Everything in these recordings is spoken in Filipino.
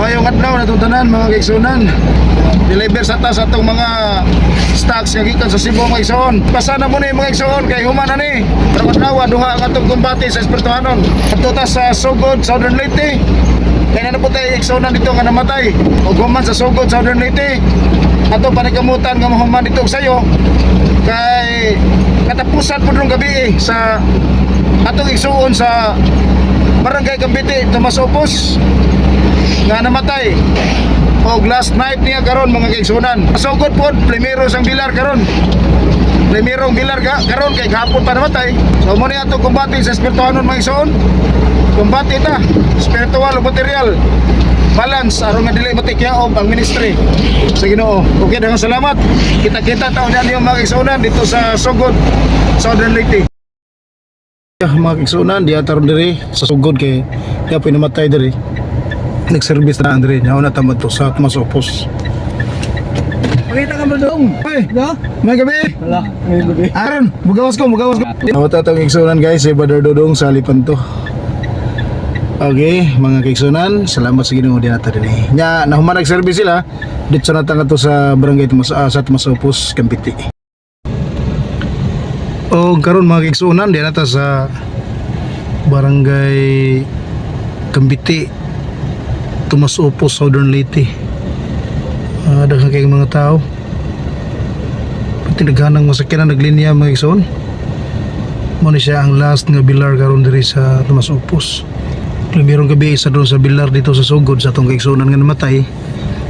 Mayong adlaw na itong tanan mga kaigsunan. Deliver sa tas atong mga stocks kagikan sa Cebu mga kaigsuon. Pasana mo ni mga kaigsuon kay human na ni. Pero adlaw duha ang atong kumbati sa Espirituhanon. Adto ta sa Sugod, Southern Leyte. Kaya na po tayo kaigsunan dito nga namatay. O human sa Sugod, Southern Leyte. Ato panikamutan nga mahuman dito sayo. Kay katapusan po nung gabi sa atong igsuon sa Barangay Cambite, Tomas Opos nga namatay. Og last night niya karon mga kaigsunan. Sugod po, primero sang bilar karon. Primerong bilar karon kay gahapon pa namatay. So mo ni ato kumbati sa Espirituhanon mga igsuon. Kumbati ta, spiritual o material. Balance aron nga dili matikyaob ang ministry sa Ginoo. Okay, daghang salamat. Kita-kita taon yan yung mga kaigsunan dito sa Sugod, Southern Leyte. Mga kaigsunan, di ataron diri sa Sugod kay kaya pinamatay diri. Nag-service na Andre, nyaw na tamad to sa Tomas Opos. Pakita ka ba doon? Ay, No? may gabi. Wala, may gabi. Aron, mugawas ko. Nawat atong kaigsunan guys, si Brother Dodong sa Alipan to. Okay, mga kaigsunan, salamat sa Ginoo din natin din. Nya, nahuman nag-service sila dito na tanga to sa Barangay sa Tomas Opos, Cambite. O karon mga kaigsunan, di nata sa Barangay Cambite, Tomas Opos, Southern Leyte. Daghang kayong mga tao. Pati naghanang masakyanan naglinya mga kaigsuon. Mo ni siya ang last nga bilar karon diri sa Tomas Opos. Primerong gabi isa doon sa bilar dito sa Sugod sa atong kaigsuonan nga namatay.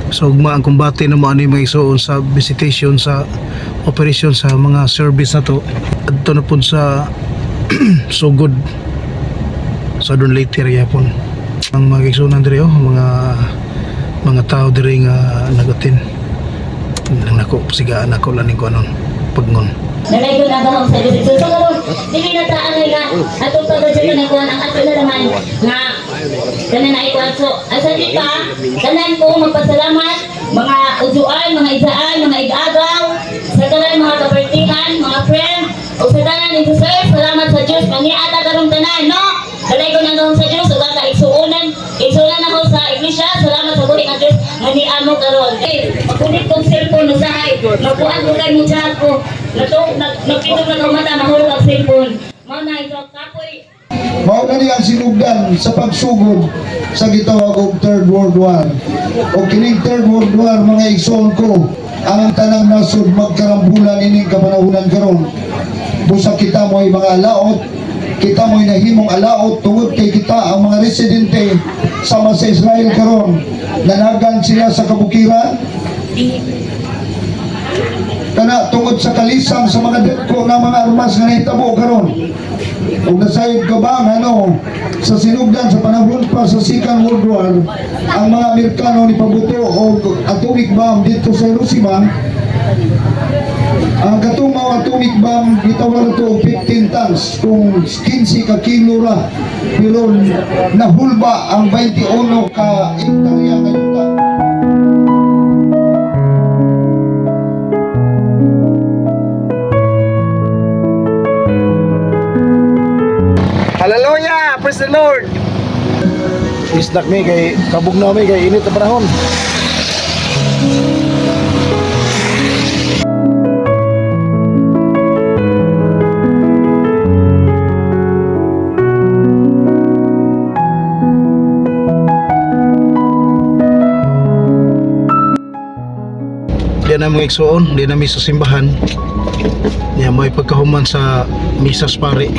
So ugma ang kumbate na mo ani mga igsuon sa visitation sa operation sa mga service na to. Adto na pud sa Sugod, Southern Leyte area pon. Ang mga kaigsuonan diri mga tao diri nga nagatin. Nako sigaan ako laning ko anon pagngon. Nalay ko na ba sa Diyos. So karon dili na taan nga atong pagdudyo na kuan ang ato na naman nga kanan ay kuan. So asa di pa tanan ko magpasalamat mga ujuan, mga isaan, mga igagaw sa tanan mga kapertingan, mga friend o sa tanan ni Sir. Salamat sa Diyos paniata karong tanan no. Nalay ko na doon sa Diyos ug ka igsuunan ako sa iglesia. Salamat sa buhi nga Diyos nga niamo karon. Pagkunit kong cellphone usahay. Magkuan ko kay muchal ko. Nagpitog na ng mata, mahulog ang cellphone. Mao na ito, kapoy. Mao na niya ang sinugdan sa pagsugod sa gitawag og Third World War. O kining Third World War mga igsoon ko, ang tanang nasod magkarambulan ining kapanahunan karon. Busa kita mo'y mga laot, kita mo'y nahimong alaot tungod kay kita ang mga residente sama sa Israel karon. Nanagan sila sa kabukiran. Kana tungod sa kalisang sa mga detko na mga armas nga nahitabo karon. Ug nasayod ka ba sa sinugdan sa panahon pa sa Second World War ang mga Amerikano ni pabuto og atomic bomb dito sa Hiroshima. Ang katumaw atomic bomb gitawag ito 15 tons kung 15 ka kilo ra, pero nahulba ang 21 ka hektarya nga yuta. Hallelujah! Praise the Lord! Isdak mi kay kabugnaw mi kay init na panahon. Diyan na mga igsuon, diyan na mi sa simbahan. Diyan mo pagkahuman sa misas pare.